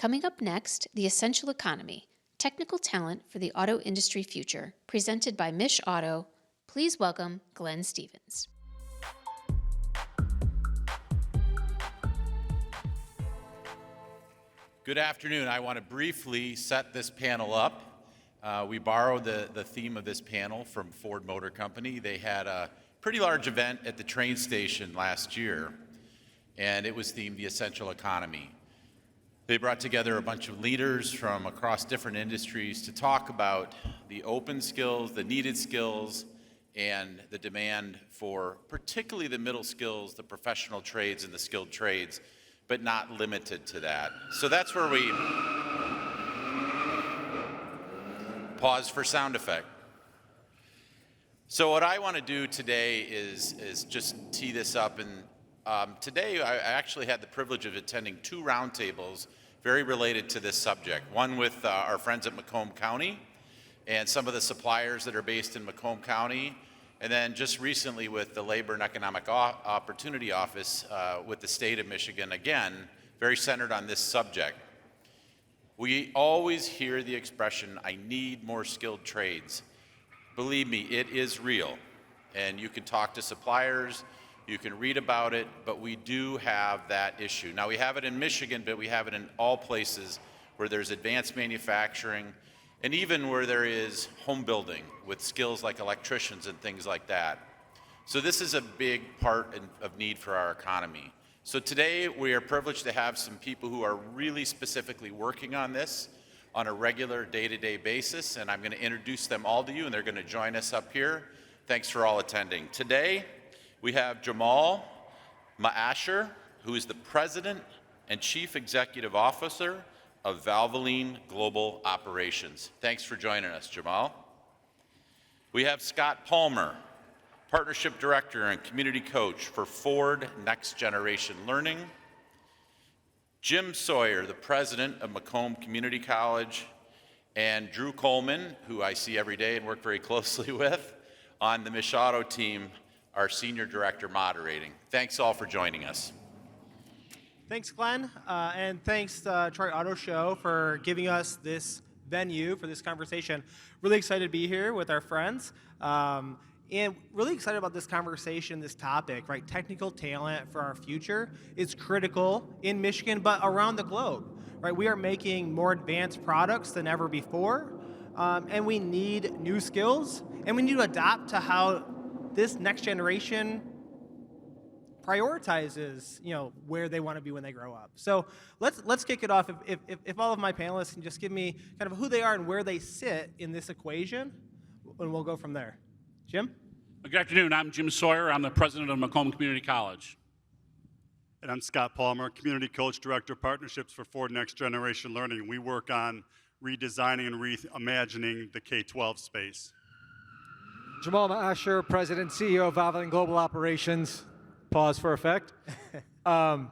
Coming up next, The Essential Economy, Technical Talent for the Auto Industry Future, presented by MichAuto. Please welcome Glenn Stevens. Good afternoon. I want to briefly set this panel up. We borrowed the theme of this panel from Ford Motor Company. They had a pretty large event at the train station last year, and it was themed The Essential Economy. They brought together a bunch of leaders from across different industries to talk about the open skills, the needed skills, and the demand for particularly the middle skills, the professional trades and the skilled trades, but not limited to that. So that's where we pause for sound effect. So what I want to do today is just tee this up. And today I actually had the privilege of attending two roundtables very related to this subject. One with our friends at Macomb County and some of the suppliers that are based in Macomb County. And then just recently with the Labor and Economic Opportunity Office with the state of Michigan, again, very centered on this subject. We always hear the expression, I need more skilled trades. Believe me, it is real. And you can talk to suppliers, you can read about it, but we do have that issue. Now we have it in Michigan, but we have it in all places where there's advanced manufacturing, and even where there is home building with skills like electricians and things like that. So this is a big part of need for our economy. So today we are privileged to have some people who are really specifically working on this on a regular day-to-day basis, and I'm going to introduce them all to you, and they're going to join us up here. Thanks for all attending. Today we have Jamal Maasher, who is the President and Chief Executive Officer of Valvoline Global Operations. Thanks for joining us, Jamal. We have Scott Palmer, Partnership Director and Community Coach for Ford Next Generation Learning. Jim Sawyer, the President of Macomb Community College, and Drew Coleman, who I see every day and work very closely with, on the MichAuto team, our Senior Director moderating. Thanks all for joining us. Thanks, Glenn, and thanks Troy Auto Show for giving us this venue for this conversation. Really excited to be here with our friends, and really excited about this conversation, this topic, right? Technical talent for our future is critical in Michigan, but around the globe, right? We are making more advanced products than ever before, and we need new skills, and we need to adapt to how this next generation prioritizes, where they want to be when they grow up. So let's kick it off. If all of my panelists can just give me kind of who they are and where they sit in this equation, and we'll go from there. Jim? Good afternoon. I'm Jim Sawyer. I'm the president of Macomb Community College. And I'm Scott Palmer, Community Coach, Director of Partnerships for Ford Next Generation Learning. We work on redesigning and reimagining the K-12 space. Jamal Maasher, President, CEO of Valvoline Global Operations. Pause for effect. Valvoline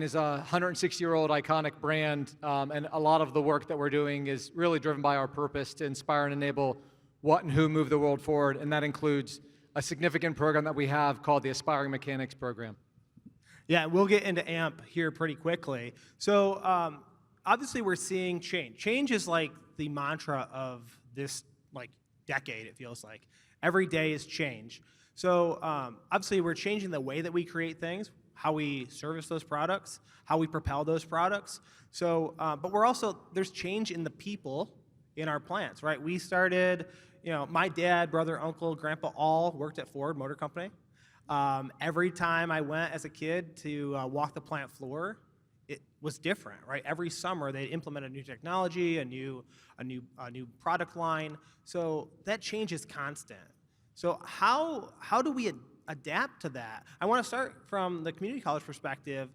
is a 160-year-old iconic brand, and a lot of the work that we're doing is really driven by our purpose to inspire and enable what and who move the world forward, and that includes a significant program that we have called the Aspiring Mechanics Program. Yeah, we'll get into AMP here pretty quickly. So obviously we're seeing change. Change is like the mantra of this decade, it feels like. Every day is change. So obviously we're changing the way that we create things, how we service those products, how we propel those products. So, but we're also, there's change in the people in our plants, right? We started, my dad, brother, uncle, grandpa all worked at Ford Motor Company. Every time I went as a kid to walk the plant floor, it was different, right? Every summer they implemented new technology, a new product line. So that change is constant. So how do we adapt to that? I want to start from the community college perspective.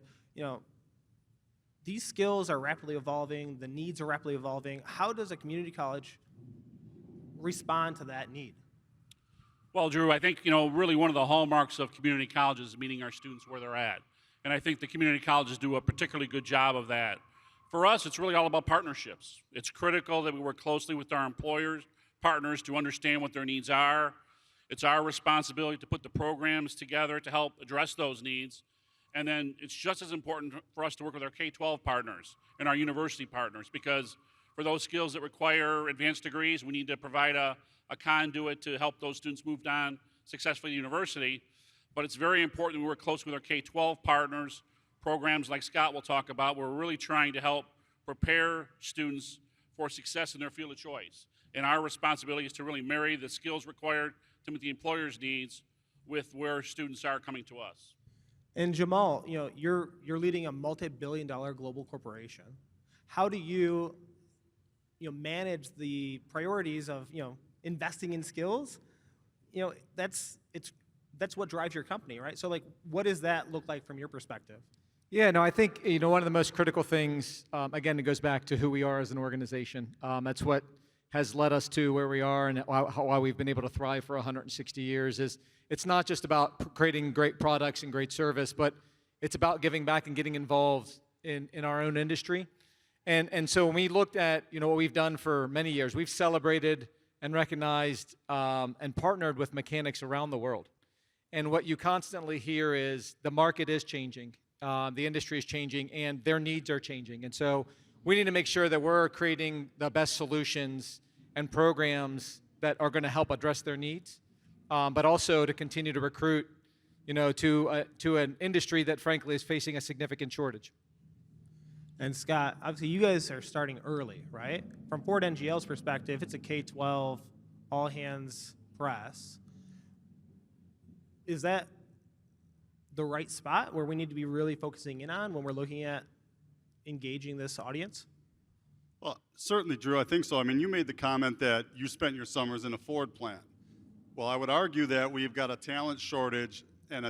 These skills are rapidly evolving. The needs are rapidly evolving. How does a community college respond to that need? Well, Drew, I think, really one of the hallmarks of community colleges is meeting our students where they're at. And I think the community colleges do a particularly good job of that. For us, it's really all about partnerships. It's critical that we work closely with our employers, partners to understand what their needs are. It's our responsibility to put the programs together to help address those needs. And then it's just as important for us to work with our K-12 partners and our university partners, because for those skills that require advanced degrees, we need to provide a conduit to help those students move on successfully to university. But it's very important we work closely with our K-12 partners, programs like Scott will talk about, where we're really trying to help prepare students for success in their field of choice. And our responsibility is to really marry the skills required to meet the employer's needs with where students are coming to us. And Jamal, you're leading a multi-billion-dollar global corporation. How do you manage the priorities of investing in skills? That's what drives your company, right? So what does that look like from your perspective? Yeah, no, I think one of the most critical things, again, it goes back to who we are as an organization. That's what has led us to where we are and why we've been able to thrive for 160 years. Is it's not just about creating great products and great service, but it's about giving back and getting involved in our own industry. And so when we looked at what we've done for many years, we've celebrated and recognized and partnered with mechanics around the world. And what you constantly hear is the market is changing. The industry is changing, and their needs are changing. And so we need to make sure that we're creating the best solutions and programs that are going to help address their needs, but also to continue to recruit, to an industry that, frankly, is facing a significant shortage. And Scott, obviously you guys are starting early, right? From Ford NGL's perspective, it's a K-12 all-hands press. Is that the right spot where we need to be really focusing in on when we're looking at engaging this audience? Well, certainly, Drew, I think so. I mean, you made the comment that you spent your summers in a Ford plant. Well, I would argue that we've got a talent shortage and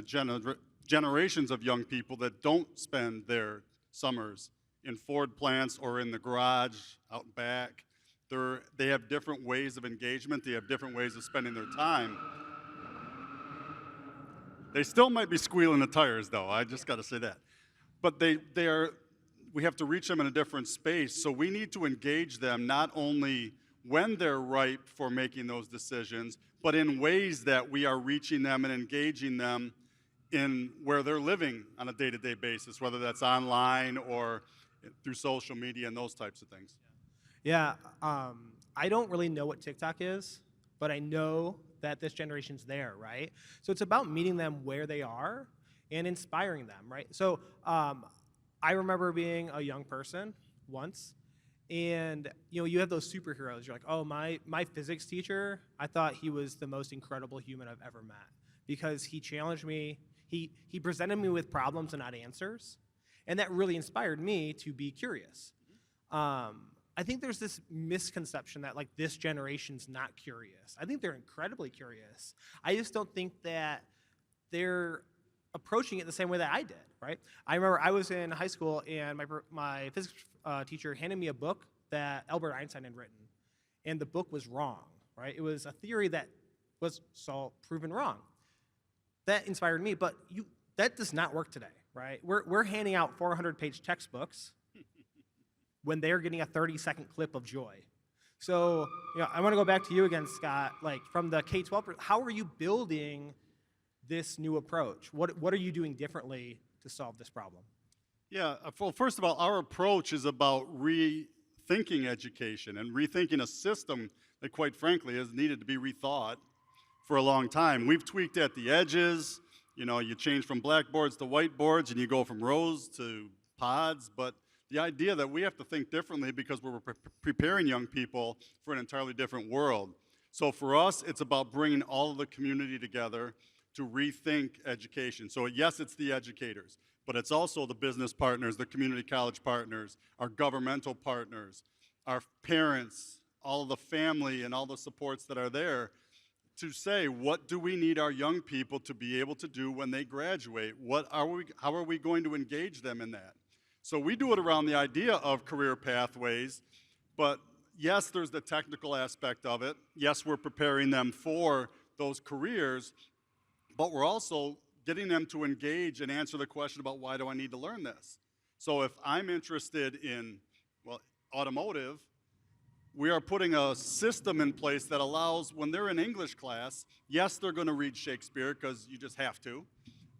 generations of young people that don't spend their summers in Ford plants or in the garage out back. They have different ways of engagement. They have different ways of spending their time. They still might be squealing the tires, though. I just got to say that. But we have to reach them in a different space. So we need to engage them not only when they're ripe for making those decisions, but in ways that we are reaching them and engaging them in where they're living on a day-to-day basis, whether that's online or through social media and those types of things. Yeah, I don't really know what TikTok is, but I know that this generation's there, right? So it's about meeting them where they are and inspiring them, right? So I remember being a young person once, and you have those superheroes. You're like, oh, my physics teacher, I thought he was the most incredible human I've ever met because he challenged me. He presented me with problems and not answers, and that really inspired me to be curious. I think there's this misconception that this generation's not curious. I think they're incredibly curious. I just don't think that they're approaching it the same way that I did, right? I remember I was in high school and my physics teacher handed me a book that Albert Einstein had written, and the book was wrong, right? It was a theory that was proven wrong. That inspired me, but that does not work today, right? We're handing out 400-page textbooks when they're getting a 30-second clip of joy. So, I want to go back to you again, Scott. From the K-12, how are you building this new approach? What are you doing differently to solve this problem? Yeah, well, first of all, our approach is about rethinking education and rethinking a system that, quite frankly, has needed to be rethought for a long time. We've tweaked at the edges. You change from blackboards to whiteboards, and you go from rows to pods, but the idea that we have to think differently because we're preparing young people for an entirely different world. So for us, it's about bringing all of the community together to rethink education. So yes, it's the educators, but it's also the business partners, the community college partners, our governmental partners, our parents, all of the family and all the supports that are there to say, what do we need our young people to be able to do when they graduate? How are we going to engage them in that? So we do it around the idea of career pathways, but yes, there's the technical aspect of it. Yes, we're preparing them for those careers, but we're also getting them to engage and answer the question about why do I need to learn this? So if I'm interested in, automotive, we are putting a system in place that allows when they're in English class, yes, they're going to read Shakespeare because you just have to,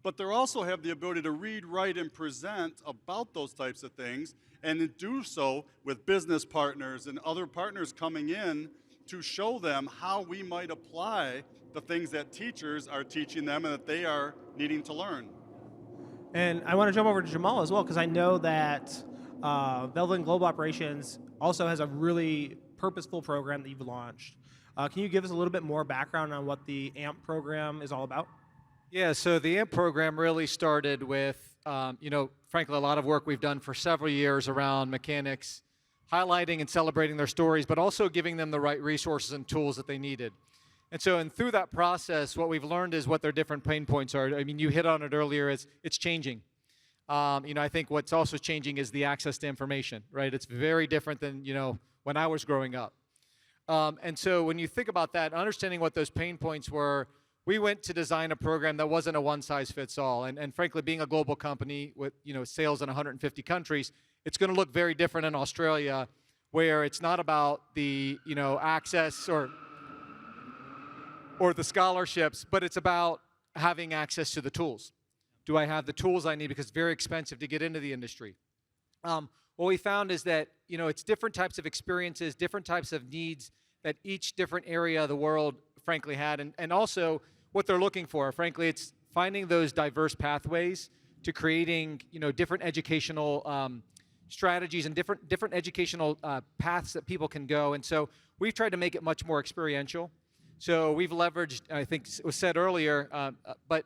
but they also have the ability to read, write, and present about those types of things, and to do so with business partners and other partners coming in to show them how we might apply the things that teachers are teaching them and that they are needing to learn. And I want to jump over to Jamal as well, because I know that Velvet Global Operations also has a really purposeful program that you've launched. Can you give us a little bit more background on what the AMP program is all about? Yeah, so the AMP program really started with, frankly, a lot of work we've done for several years around mechanics, highlighting and celebrating their stories, but also giving them the right resources and tools that they needed. And through that process, what we've learned is what their different pain points are. I mean, you hit on it earlier, it's changing. I think what's also changing is the access to information, right? It's very different than, when I was growing up. And so when you think about that, understanding what those pain points were, we went to design a program that wasn't a one-size-fits-all. And frankly, being a global company with sales in 150 countries, it's going to look very different in Australia, where it's not about the access or the scholarships, but it's about having access to the tools. Do I have the tools I need? Because it's very expensive to get into the industry. What we found is that it's different types of experiences, different types of needs that each different area of the world, frankly, had, and also what they're looking for. Frankly, it's finding those diverse pathways to creating different educational strategies and different educational paths that people can go. And so we've tried to make it much more experiential. So we've leveraged, I think it was said earlier, but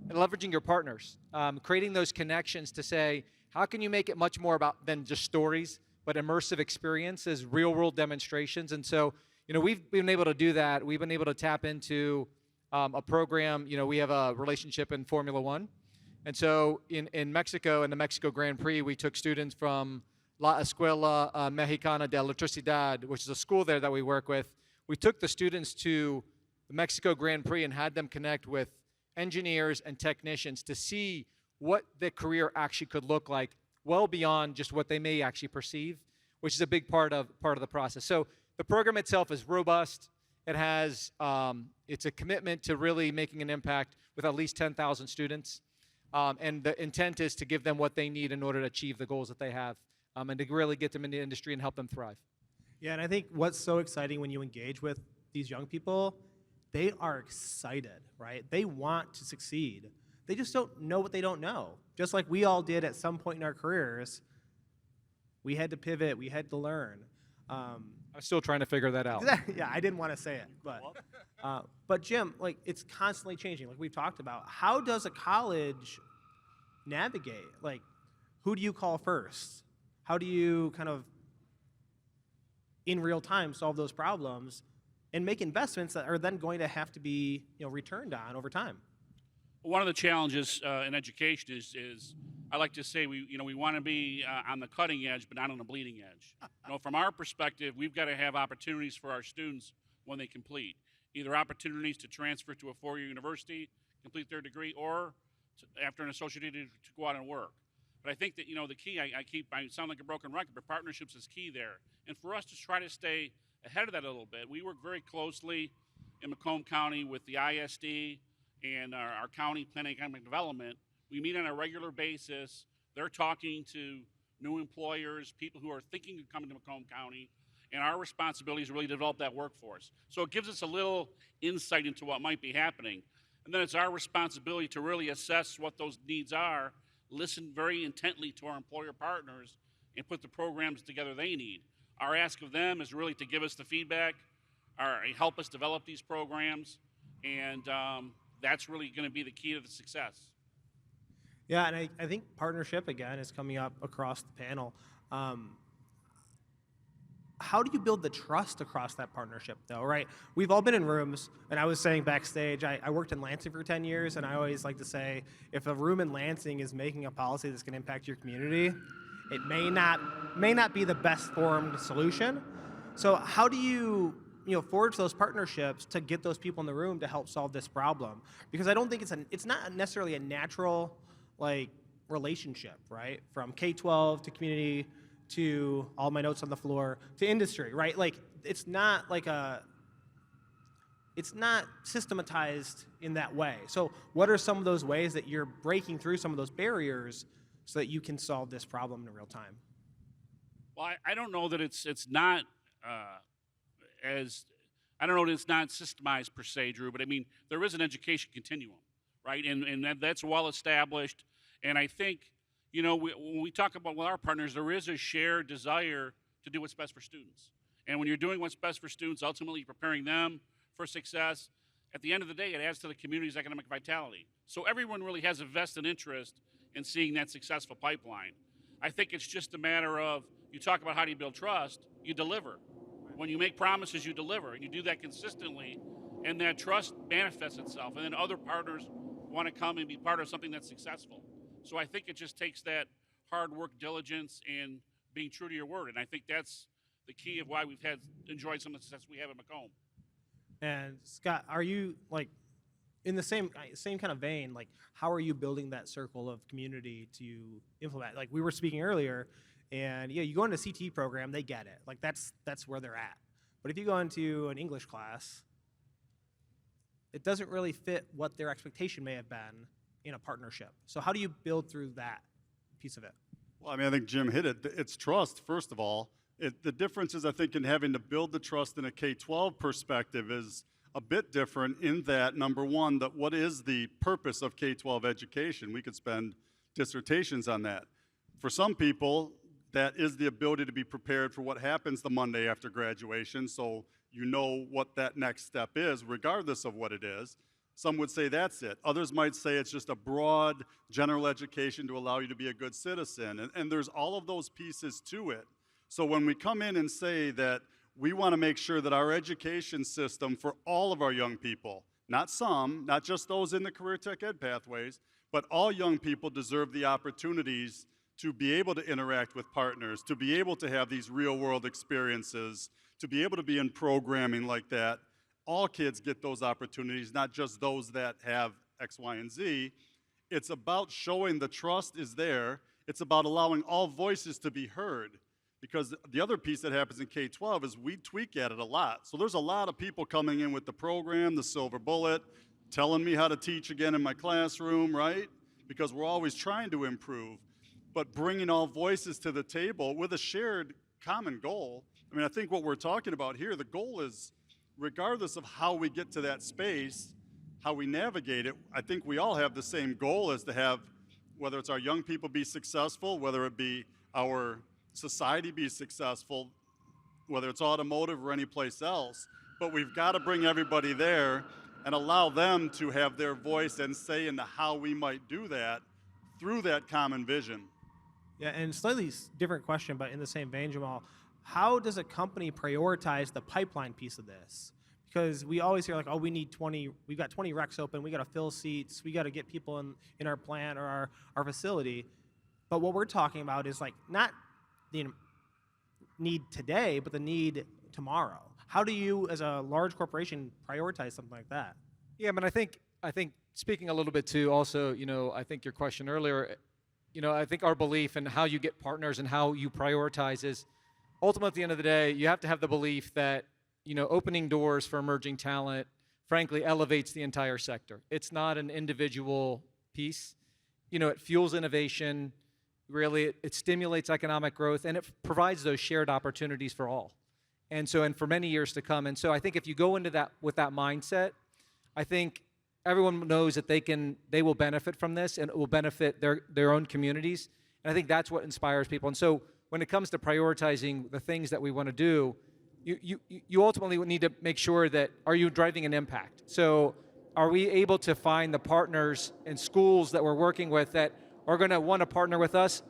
leveraging your partners, creating those connections to say, how can you make it much more about than just stories, but immersive experiences, real-world demonstrations? And so, we've been able to do that. We've been able to tap into a program. We have a relationship in Formula One. And so in Mexico, in the Mexico Grand Prix, we took students from La Escuela Mexicana de Electricidad, which is a school there that we work with. We took the students to the Mexico Grand Prix and had them connect with engineers and technicians to see what the career actually could look like, well beyond just what they may actually perceive, which is a big part of the process. So the program itself is robust. It has it's a commitment to really making an impact with at least 10,000 students, and the intent is to give them what they need in order to achieve the goals that they have, and to really get them in the industry and help them thrive. Yeah, and I think what's so exciting when you engage with these young people, they are excited, right? They want to succeed. They just don't know what they don't know. Just like we all did at some point in our careers, we had to pivot, we had to learn. I'm still trying to figure that out. Yeah, I didn't want to say it, but Jim, it's constantly changing, like we've talked about. How does a college navigate? Who do you call first? How do you kind of, in real time, solve those problems and make investments that are then going to have to be returned on over time? One of the challenges in education is I like to say we want to be on the cutting edge, but not on the bleeding edge. From our perspective, we've got to have opportunities for our students when they complete, either opportunities to transfer to a four-year university, complete their degree, or after an associate degree to go out and work. But I think that the key, I sound like a broken record, but partnerships is key there. And for us to try to stay ahead of that a little bit, we work very closely in Macomb County with the ISD and our county planning and economic development. We meet on a regular basis. They're talking to new employers, people who are thinking of coming to Macomb County, and our responsibility is really to develop that workforce. So it gives us a little insight into what might be happening. And then it's our responsibility to really assess what those needs are, listen very intently to our employer partners, and put the programs together they need. Our ask of them is really to give us the feedback, or help us develop these programs, and that's really going to be the key to the success. Yeah, and I think partnership, again, is coming up across the panel. How do you build the trust across that partnership, though, right? We've all been in rooms, and I was saying backstage, I worked in Lansing for 10 years, and I always like to say, if a room in Lansing is making a policy that's going to impact your community, it may not be the best formed solution. So how do you forge those partnerships to get those people in the room to help solve this problem? Because I don't think it's not necessarily a natural relationship, right? From K-12 to community to all my notes on the floor to industry, right? It's not like it's not systematized in that way. So what are some of those ways that you're breaking through some of those barriers so that you can solve this problem in real time? Well, I don't know that it's not as I don't know that it's not systemized per se, Drew. But I mean, there is an education continuum, right? And that's well established. And I think when we talk about with our partners, there is a shared desire to do what's best for students. And when you're doing what's best for students, ultimately you're preparing them for success. At the end of the day, it adds to the community's economic vitality. So everyone really has a vested interest in seeing that successful pipeline. I think it's just a matter of, you talk about how do you build trust, you deliver. When you make promises, you deliver, and you do that consistently, and that trust manifests itself, and then other partners want to come and be part of something that's successful. So I think it just takes that hard work, diligence, and being true to your word, and I think that's the key of why we've enjoyed some of the success we have at Macomb. And Scott, are you like in the same kind of vein? Like, how are you building that circle of community to implement? Like we were speaking earlier, and yeah, you go into a CT program, they get it. Like that's where they're at. But if you go into an English class, it doesn't really fit what their expectation may have been in a partnership. So how do you build through that piece of it? Well, I mean, I think Jim hit it. It's trust, first of all. The difference is, I think, in having to build the trust in a K-12 perspective is a bit different in that, number one, that what is the purpose of K-12 education? We could spend dissertations on that. For some people, that is the ability to be prepared for what happens the Monday after graduation, so you know what that next step is, regardless of what it is. Some would say that's it. Others might say it's just a broad general education to allow you to be a good citizen, and there's all of those pieces to it. So when we come in and say that we want to make sure that our education system for all of our young people, not some, not just those in the career tech ed pathways, but all young people deserve the opportunities to be able to interact with partners, to be able to have these real world experiences, to be able to be in programming like that. All kids get those opportunities, not just those that have X, Y, and Z. It's about showing the trust is there. It's about allowing all voices to be heard. Because the other piece that happens in K-12 is we tweak at it a lot. So there's a lot of people coming in with the program, the silver bullet, telling me how to teach again in my classroom, right? Because we're always trying to improve. But bringing all voices to the table with a shared common goal. I mean, I think what we're talking about here, the goal is, regardless of how we get to that space, how we navigate it, I think we all have the same goal, as to have, whether it's our young people be successful, whether it be our society be successful, whether it's automotive or any place else, but we've got to bring everybody there and allow them to have their voice and say into how we might do that through that common vision. Yeah, and slightly different question, but in the same vein, Jamal, how does a company prioritize the pipeline piece of this? Because we always hear like, oh, we've got 20 recs open, we got to fill seats, we got to get people in our plant or our facility. But what we're talking about is like not the need today, but the need tomorrow. How do you, as a large corporation, prioritize something like that? Yeah, I mean, I think speaking a little bit to also, I think your question earlier, I think our belief in how you get partners and how you prioritize is ultimately, at the end of the day, you have to have the belief that, opening doors for emerging talent, frankly, elevates the entire sector. It's not an individual piece. It fuels innovation. Really, it stimulates economic growth, and it provides those shared opportunities for all. And for many years to come. And so I think if you go into that with that mindset, I think everyone knows that they will benefit from this, and it will benefit their own communities. And I think that's what inspires people. And so when it comes to prioritizing the things that we want to do, you ultimately need to make sure that, are you driving an impact? So are we able to find the partners and schools that we're working with that are going to want to partner with us,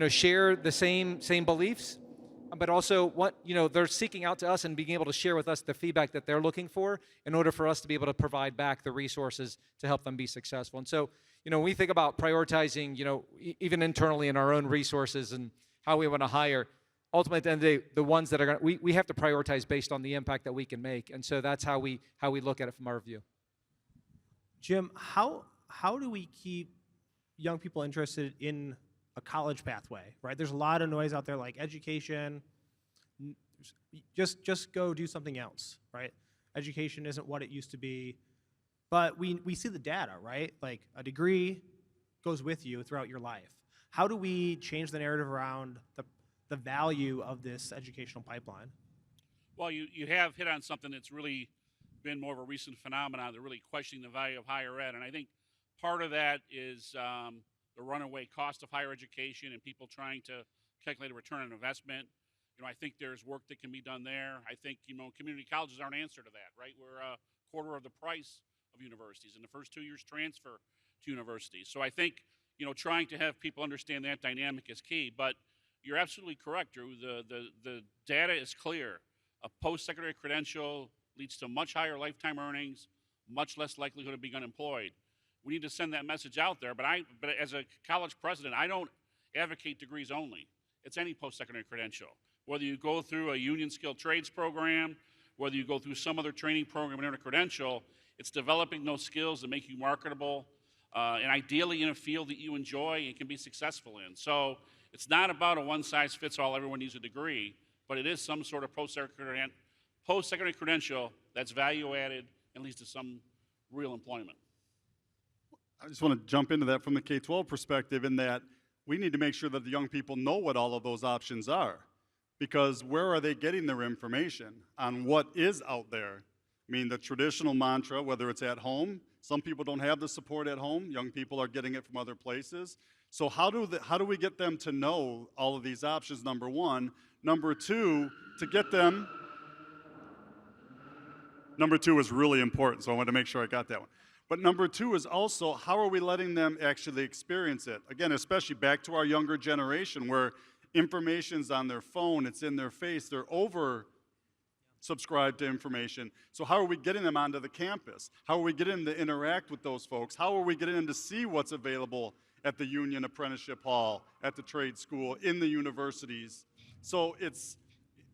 share the same beliefs, but also they're seeking out to us and being able to share with us the feedback that they're looking for in order for us to be able to provide back the resources to help them be successful. And so, when we think about prioritizing, even internally in our own resources and how we want to hire, ultimately at the end of the day, the ones that are going to, we have to prioritize based on the impact that we can make. And so that's how we look at it from our view. Jim, how do we keep young people interested in a college pathway, right? There's a lot of noise out there like education, just go do something else, right? education isn't what it used to be. But we see the data, right? Like a degree goes with you throughout your life. How do we change the narrative around the value of this educational pipeline? Well, you have hit on something that's really been more of a recent phenomenon. They're really questioning the value of higher ed. And I think part of that is the runaway cost of higher education and people trying to calculate a return on investment. I think there's work that can be done there. I think, community colleges are an answer to that, right? We're a quarter of the price of universities, and the first 2 years transfer to universities. So I think, trying to have people understand that dynamic is key. But you're absolutely correct, Drew. The data is clear. A post-secondary credential leads to much higher lifetime earnings, much less likelihood of being unemployed. We need to send that message out there. But as a college president, I don't advocate degrees only. It's any post-secondary credential. Whether you go through a union skilled trades program, whether you go through some other training program and earn a credential, it's developing those skills that make you marketable, and ideally in a field that you enjoy and can be successful in. So it's not about a one-size-fits-all, everyone needs a degree, but it is some sort of post-secondary credential that's value-added and leads to some real employment. I just want to jump into that from the K-12 perspective in that we need to make sure that the young people know what all of those options are. Because where are they getting their information on what is out there? I mean, the traditional mantra, whether it's at home, some people don't have the support at home. Young people are getting it from other places. So how do we get them to know all of these options, number one? Number two, to get them, number two is really important, so I wanted to make sure I got that one. But number two is also, how are we letting them actually experience it? Again, especially back to our younger generation where information's on their phone, it's in their face, they're over subscribed to information. So how are we getting them onto the campus? How are we getting them to interact with those folks? How are we getting them to see what's available at the union apprenticeship hall, at the trade school, in the universities? So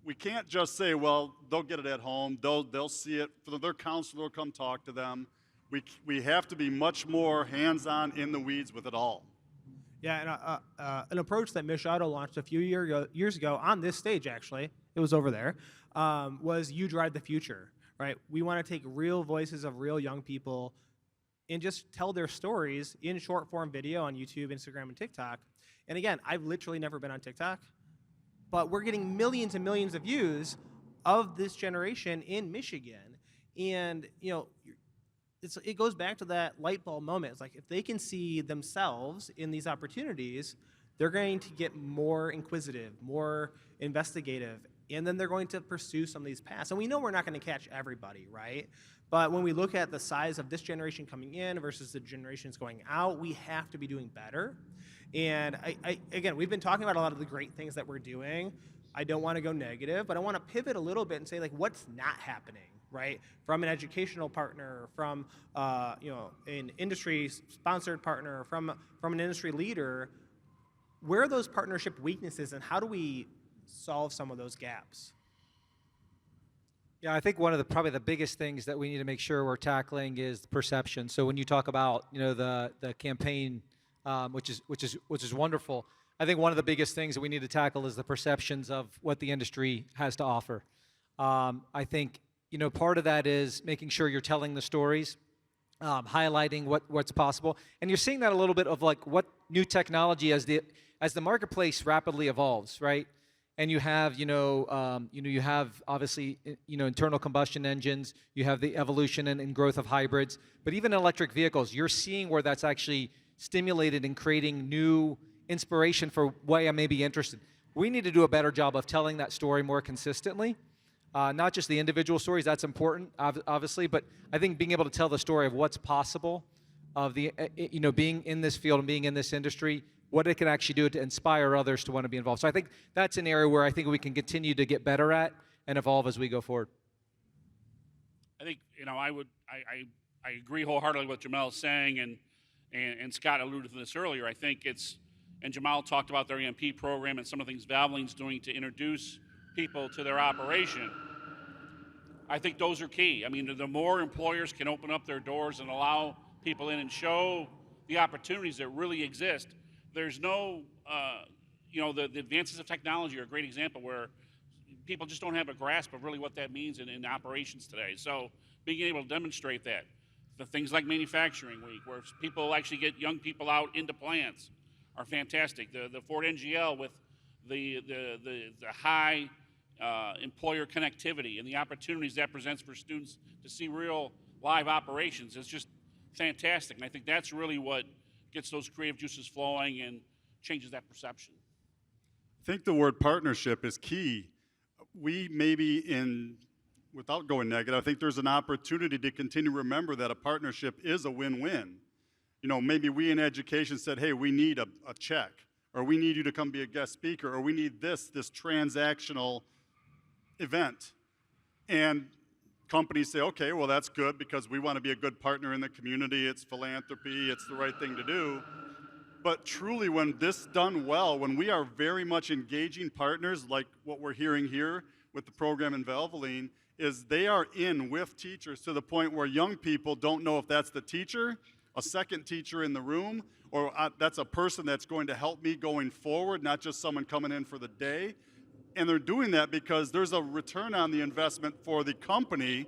we can't just say, well, they'll get it at home, they'll see it, their counselor will come talk to them. We have to be much more hands-on in the weeds with it all. Yeah, and an approach that MichAuto launched a few years ago on this stage, actually, it was over there, was You Drive the Future, right? We want to take real voices of real young people and just tell their stories in short form video on YouTube, Instagram, and TikTok. And again, I've literally never been on TikTok, but we're getting millions and millions of views of this generation in Michigan. And, it goes back to that light bulb moment. It's like if they can see themselves in these opportunities, they're going to get more inquisitive, more investigative, and then they're going to pursue some of these paths. And we know we're not going to catch everybody, right? But when we look at the size of this generation coming in versus the generations going out, we have to be doing better. And again, we've been talking about a lot of the great things that we're doing. I don't want to go negative, but I want to pivot a little bit and say, like, what's not happening, right? From an educational partner, from an industry-sponsored partner, from an industry leader. Where are those partnership weaknesses, and how do we solve some of those gaps? Yeah, I think one of probably the biggest things that we need to make sure we're tackling is the perception. So when you talk about the campaign, which is wonderful, I think one of the biggest things that we need to tackle is the perceptions of what the industry has to offer. I think part of that is making sure you're telling the stories, highlighting what's possible, and you're seeing that a little bit of like what new technology as the marketplace rapidly evolves, right? And you have you have obviously internal combustion engines, you have the evolution and growth of hybrids, but even electric vehicles, you're seeing where that's actually stimulated and creating new inspiration for why I may be interested. We need to do a better job of telling that story more consistently. Not just the individual stories, that's important, obviously, but I think being able to tell the story of what's possible, of the being in this field and being in this industry, what it can actually do to inspire others to want to be involved. So I think that's an area where I think we can continue to get better at and evolve as we go forward. I think I agree wholeheartedly with what Jamal is saying, and Scott alluded to this earlier. I think and Jamal talked about their EMP program and some of the things Valvoline's doing to introduce people to their operation. I think those are key. I mean, the more employers can open up their doors and allow people in and show the opportunities that really exist. There's no, the advances of technology are a great example where people just don't have a grasp of really what that means in operations today. So being able to demonstrate that, the things like Manufacturing Week, where people actually get young people out into plants, are fantastic. The Ford NGL with the high employer connectivity and the opportunities that presents for students to see real live operations is just fantastic. And I think that's really what gets those creative juices flowing and changes that perception. I think the word partnership is key. We maybe without going negative, I think there's an opportunity to continue to remember that a partnership is a win-win. You know, maybe we in education said, hey, we need a check, or we need you to come be a guest speaker, or we need this transactional event. And companies say, okay, well, that's good because we want to be a good partner in the community. It's philanthropy. It's the right thing to do. But truly, when this done well, when we are very much engaging partners like what we're hearing here with the program in Valvoline, is they are in with teachers to the point where young people don't know if that's the teacher, a second teacher in the room, or that's a person that's going to help me going forward, not just someone coming in for the day. And they're doing that because there's a return on the investment for the company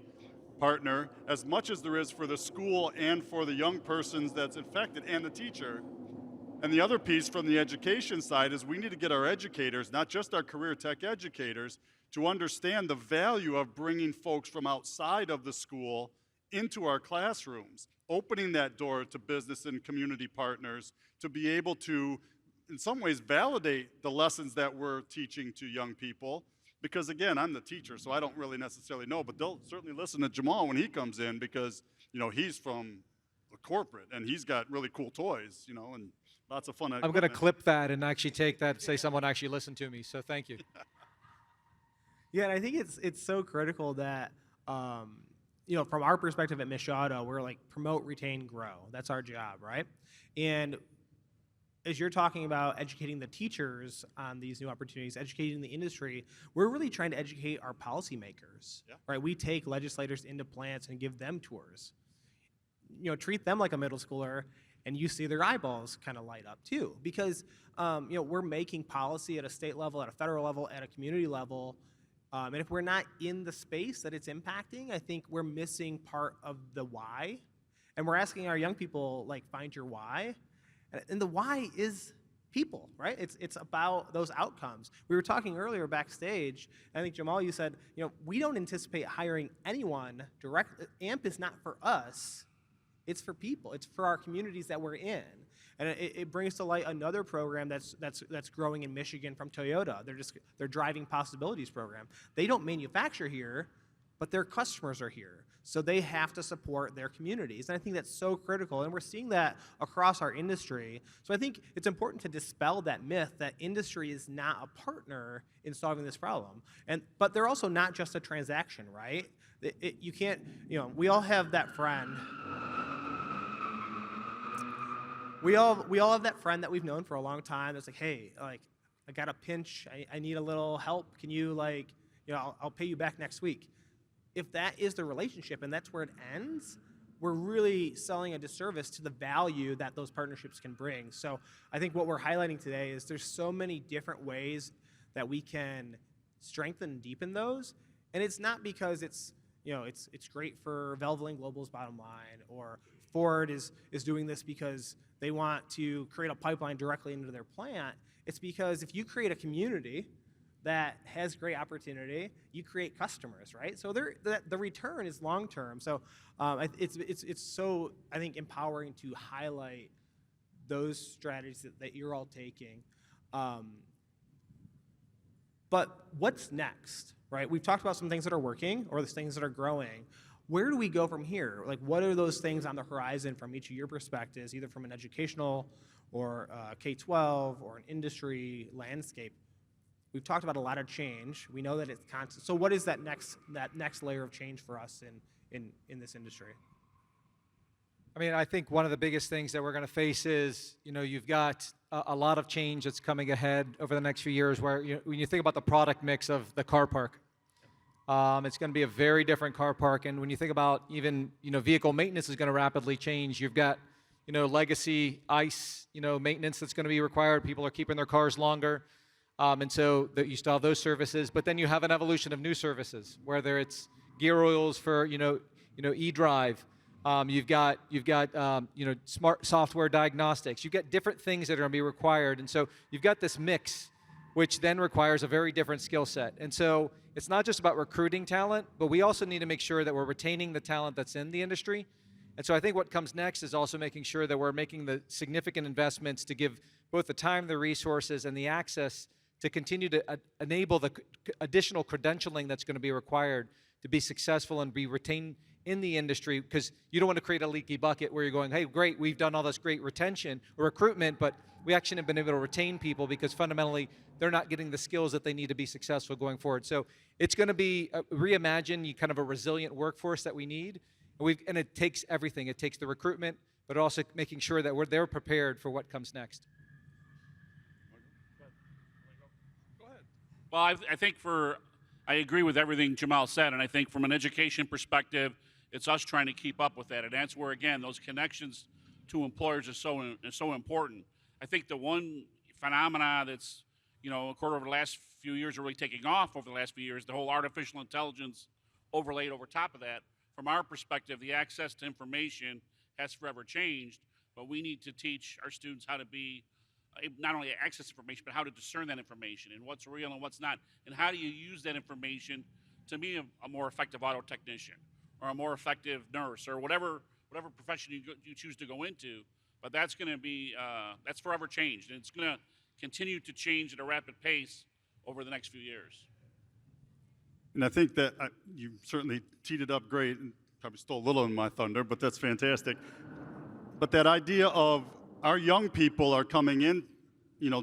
partner as much as there is for the school and for the young persons that's infected and the teacher. And the other piece from the education side is we need to get our educators, not just our career tech educators, to understand the value of bringing folks from outside of the school into our classrooms, opening that door to business and community partners to be able to, in some ways, validate the lessons that we're teaching to young people. Because again, I'm the teacher, so I don't really necessarily know, but they'll certainly listen to Jamal when he comes in because, you know, he's from a corporate and he's got really cool toys, you know, and lots of fun. I'm going to clip that and actually take that, say someone actually listened to me, so thank you. Yeah, and I think it's so critical that, you know, from our perspective at MichAuto, we're like promote, retain, grow. That's our job, right? And as you're talking about educating the teachers on these new opportunities, educating the industry, we're really trying to educate our policymakers, right? We take legislators into plants and give them tours. You know, treat them like a middle schooler, and you see their eyeballs kind of light up too, because you know, we're making policy at a state level, at a federal level, at a community level, and if we're not in the space that it's impacting, I think we're missing part of the why, and we're asking our young people, like, find your why, and the why is people, right? It's about those outcomes. We were talking earlier backstage, I think Jamal, you said, you know, we don't anticipate hiring anyone direct. AMP is not for us. It's for people. It's for our communities that we're in, and it brings to light another program that's growing in Michigan from Toyota. They're Driving Possibilities program. They don't manufacture here, but their customers are here, so they have to support their communities. And I think that's so critical, and we're seeing that across our industry. So I think it's important to dispel that myth that industry is not a partner in solving this problem. But they're also not just a transaction, right? You can't. You know, we all have that friend. We all have that friend that we've known for a long time that's like, hey, like, I got a pinch, I need a little help. Can you, like, you know, I'll pay you back next week. If that is the relationship and that's where it ends, we're really selling a disservice to the value that those partnerships can bring. So I think what we're highlighting today is there's so many different ways that we can strengthen and deepen those. And it's not because it's, you know, it's great for Valvoline Global's bottom line, or Ford is doing this because they want to create a pipeline directly into their plant. It's because if you create a community that has great opportunity, you create customers, right? So the return is long term. So it's so, I think, empowering to highlight those strategies that you're all taking. But what's next, right? We've talked about some things that are working or the things that are growing. Where do we go from here? Like, what are those things on the horizon from each of your perspectives, either from an educational or K-12 or an industry landscape? We've talked about a lot of change. We know that it's constant. So what is that next layer of change for us in this industry? I mean, I think one of the biggest things that we're going to face is, you know, you've got a lot of change that's coming ahead over the next few years where, you know, when you think about the product mix of the car park, it's going to be a very different car park. And when you think about even, you know, vehicle maintenance is going to rapidly change. You've got, you know, legacy ICE, you know, maintenance that's going to be required. People are keeping their cars longer. And so that you still have those services, but then you have an evolution of new services, whether it's gear oils for e-drive. You've got smart software diagnostics. You've got different things that are going to be required, and so you've got this mix, which then requires a very different skill set. And so it's not just about recruiting talent, but we also need to make sure that we're retaining the talent that's in the industry. And so I think what comes next is also making sure that we're making the significant investments to give both the time, the resources, and the access to continue to enable the additional credentialing that's going to be required to be successful and be retained in the industry, because you don't want to create a leaky bucket where you're going, hey, great, we've done all this great retention or recruitment, but we actually haven't been able to retain people because fundamentally they're not getting the skills that they need to be successful going forward. So it's going to be reimagine kind of a resilient workforce that we need. And it takes everything. It takes the recruitment, but also making sure that they're prepared for what comes next. Well, I think I agree with everything Jamal said, and I think from an education perspective, it's us trying to keep up with that, and that's where, again, those connections to employers are so important. I think the one phenomena that's, over the last few years, are really taking off over the last few years, the whole artificial intelligence overlaid over top of that. From our perspective, the access to information has forever changed, but we need to teach our students how to be not only access information, but how to discern that information and what's real and what's not, and how do you use that information to be a more effective auto technician or a more effective nurse or whatever profession you choose to go into. But that's going to be that's forever changed, and it's going to continue to change at a rapid pace over the next few years. And I think that you certainly teed it up great and probably stole a little of my thunder, but that's fantastic. But that idea of our young people are coming in,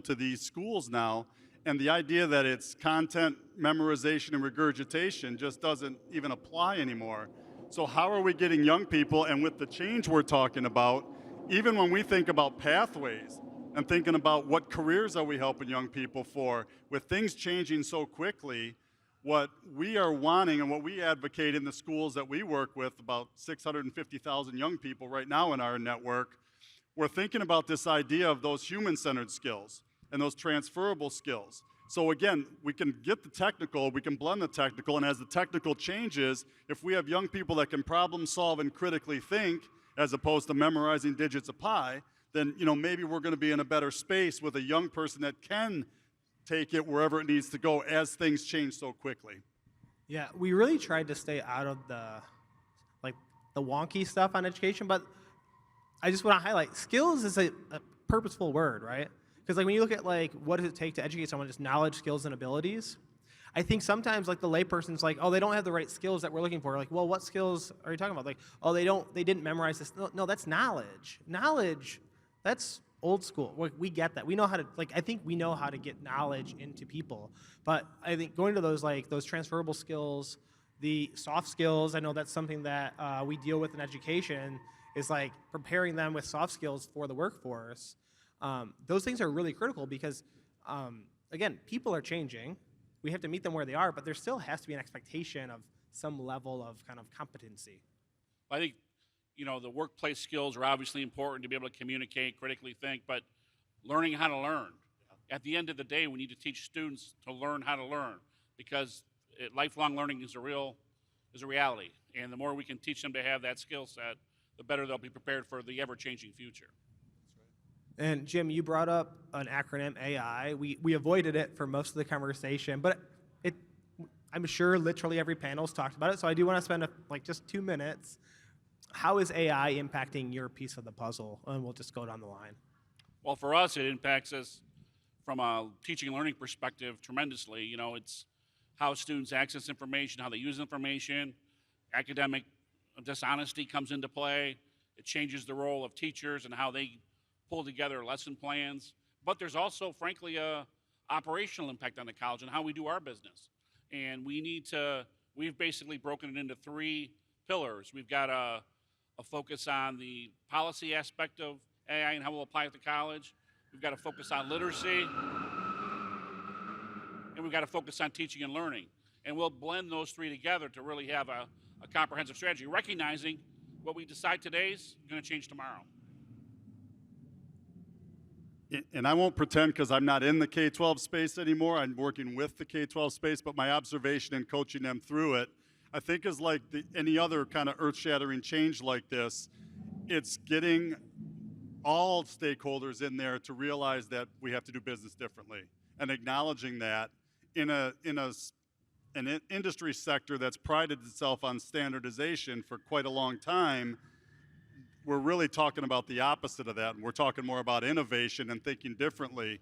to these schools now, and the idea that it's content memorization and regurgitation just doesn't even apply anymore. So how are we getting young people, and with the change we're talking about, even when we think about pathways and thinking about what careers are we helping young people for, with things changing so quickly, what we are wanting and what we advocate in the schools that we work with, about 650,000 young people right now in our network, we're thinking about this idea of those human-centered skills and those transferable skills. So again, we can get the technical, we can blend the technical, and as the technical changes, if we have young people that can problem solve and critically think, as opposed to memorizing digits of pi, then maybe we're going to be in a better space with a young person that can take it wherever it needs to go as things change so quickly. Yeah, we really tried to stay out of the wonky stuff on education, but I just want to highlight skills is a purposeful word, right? Because when you look at what does it take to educate someone, just knowledge, skills, and abilities. I think sometimes the layperson's oh, they don't have the right skills that we're looking for. Well, what skills are you talking about? Oh, they didn't memorize this. No, that's knowledge. Knowledge, that's old school. We get that. We know how to I think we know how to get knowledge into people. But I think going to those those transferable skills, the soft skills, I know that's something that we deal with in education, is preparing them with soft skills for the workforce. Those things are really critical because, again, people are changing. We have to meet them where they are, but there still has to be an expectation of some level of kind of competency. I think, the workplace skills are obviously important to be able to communicate, critically think, but learning how to learn. At the end of the day, we need to teach students to learn how to learn, because lifelong learning is a reality. And the more we can teach them to have that skill set, the better they'll be prepared for the ever-changing future. And Jim, you brought up an acronym, AI. We avoided it for most of the conversation, but I'm sure literally every panel's talked about it, so I do want to spend just 2 minutes. How is AI impacting your piece of the puzzle? And we'll just go down the line. Well, for us, it impacts us from a teaching and learning perspective tremendously. It's how students access information, how they use information. Academic dishonesty comes into play. It changes the role of teachers and how they pull together lesson plans. But there's also, frankly, a operational impact on the college and how we do our business. And we've basically broken it into 3 pillars. We've got a focus on the policy aspect of AI and how we'll apply it to college. We've got to focus on literacy. And we've got to focus on teaching and learning. And we'll blend those 3 together to really have a comprehensive strategy, recognizing what we decide today is going to change tomorrow. and I won't pretend because I'm not in the K-12 space anymore. I'm working with the K-12 space, but my observation and coaching them through it, I think is like any other kind of earth-shattering change like this. It's getting all stakeholders in there to realize that we have to do business differently and acknowledging that in an industry sector that's prided itself on standardization for quite a long time. We're really talking about the opposite of that, and we're talking more about innovation and thinking differently.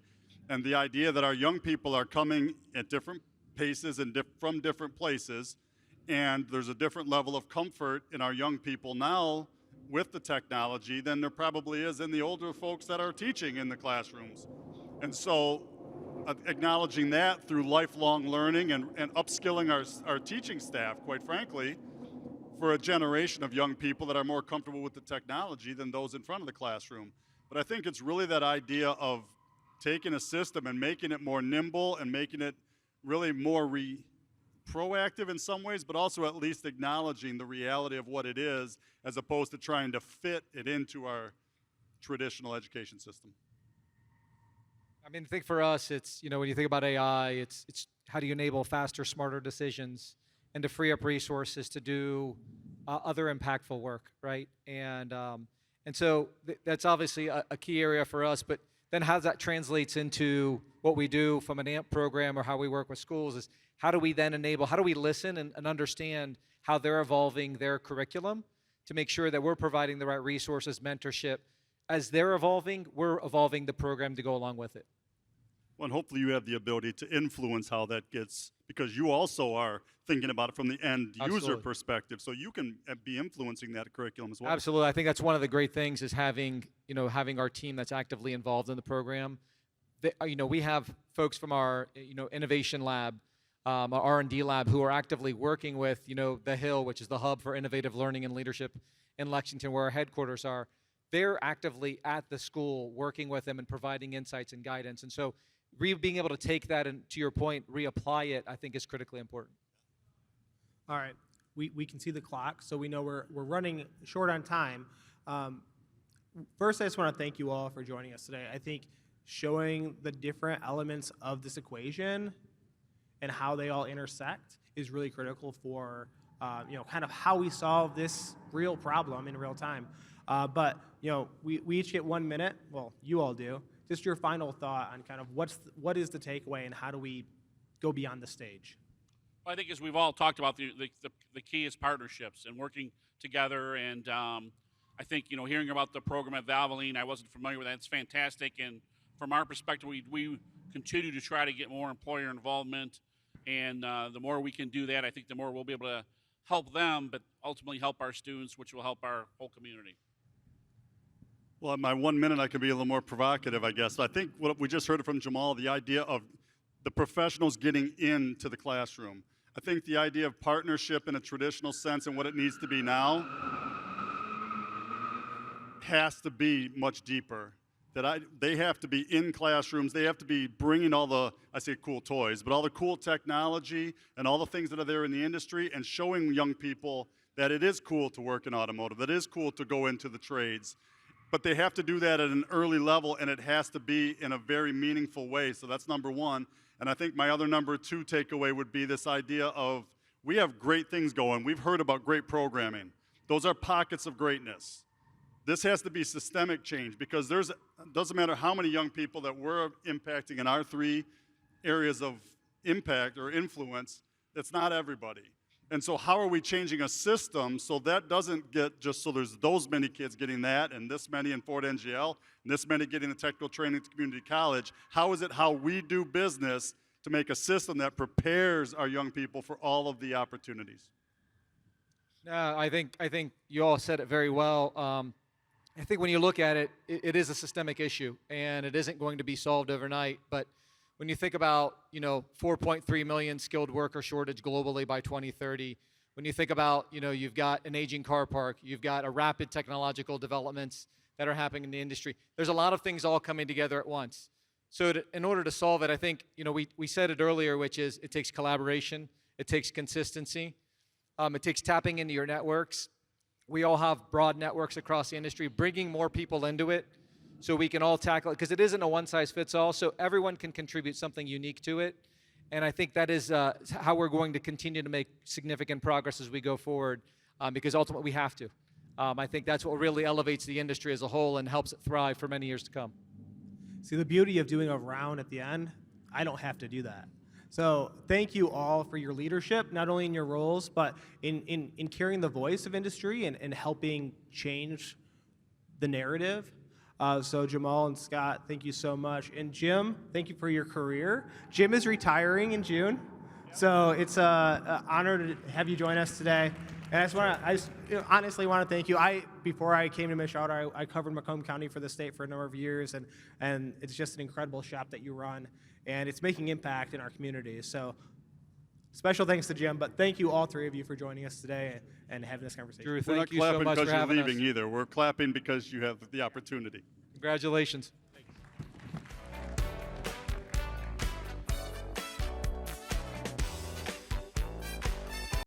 And the idea that our young people are coming at different paces and from different places, and there's a different level of comfort in our young people now with the technology than there probably is in the older folks that are teaching in the classrooms. And so acknowledging that through lifelong learning and upskilling our teaching staff, quite frankly, for a generation of young people that are more comfortable with the technology than those in front of the classroom. But I think it's really that idea of taking a system and making it more nimble and making it really more proactive in some ways, but also at least acknowledging the reality of what it is as opposed to trying to fit it into our traditional education system. I mean, I think for us, it's, when you think about AI, it's how do you enable faster, smarter decisions and to free up resources to do other impactful work, right? And so that's obviously a key area for us. But then how that translates into what we do from an AMP program or how we work with schools is how do we then enable, how do we listen and understand how they're evolving their curriculum to make sure that we're providing the right resources, mentorship. As they're evolving, we're evolving the program to go along with it. Well, and hopefully you have the ability to influence how that gets, because you also are thinking about it from the end user Absolutely. perspective, so you can be influencing that curriculum as well. Absolutely. I think that's one of the great things is having our team that's actively involved in the program. We have folks from our, innovation lab, our R&D lab who are actively working with, the Hill, which is the hub for innovative learning and leadership in Lexington, where our headquarters are. They're actively at the school working with them and providing insights and guidance. And so being able to take that and, to your point, reapply it, I think is critically important. All right, we can see the clock, so we know we're running short on time. First, I just want to thank you all for joining us today. I think showing the different elements of this equation and how they all intersect is really critical for kind of how we solve this real problem in real time. But we each get 1 minute. Well, you all do. Just your final thought on kind of what is the takeaway and how do we go beyond the stage? Well, I think as we've all talked about, the key is partnerships and working together. And I think, hearing about the program at Valvoline, I wasn't familiar with that. It's fantastic. And from our perspective, we continue to try to get more employer involvement. And the more we can do that, I think the more we'll be able to help them, but ultimately help our students, which will help our whole community. Well, in my 1 minute, I can be a little more provocative, I guess. I think what we just heard from Jamal, the idea of the professionals getting into the classroom. I think the idea of partnership in a traditional sense and what it needs to be now has to be much deeper. They have to be in classrooms. They have to be bringing all the, I say cool toys, but all the cool technology and all the things that are there in the industry and showing young people that it is cool to work in automotive, that it is cool to go into the trades. But they have to do that at an early level, and it has to be in a very meaningful way. So that's number one. And I think my other number two takeaway would be this idea of we have great things going. We've heard about great programming. Those are pockets of greatness. This has to be systemic change because it doesn't matter how many young people that we're impacting in our 3 areas of impact or influence, it's not everybody. And so how are we changing a system so that doesn't get just so there's those many kids getting that and this many in Ford NGL and this many getting the technical training at the community college? How is it how we do business to make a system that prepares our young people for all of the opportunities? I think you all said it very well. I think when you look at it, it is a systemic issue, and it isn't going to be solved overnight. But when you think about, 4.3 million skilled worker shortage globally by 2030, when you think about, you've got an aging car park, you've got a rapid technological developments that are happening in the industry. There's a lot of things all coming together at once. So in order to solve it, I think, we said it earlier, which is it takes collaboration, it takes consistency, it takes tapping into your networks. We all have broad networks across the industry, bringing more people into it so we can all tackle it, because it isn't a one-size-fits-all, so everyone can contribute something unique to it. And I think that is how we're going to continue to make significant progress as we go forward, because ultimately we have to. I think that's what really elevates the industry as a whole and helps it thrive for many years to come. See, the beauty of doing a round at the end, I don't have to do that. So thank you all for your leadership, not only in your roles, but in carrying the voice of industry and helping change the narrative. So Jamal and Scott, thank you so much. And Jim, thank you for your career. Jim is retiring in June, so it's an honor to have you join us today. And I just honestly want to thank you. Before I came to MichAuto, I covered Macomb County for the state for a number of years, and it's just an incredible shop that you run, and it's making impact in our community. So special thanks to Jim, but thank you all three of you for joining us today and having this conversation. Drew, We're thank not you so clapping much because for you're having leaving us. either. We're clapping because you have the opportunity. Congratulations.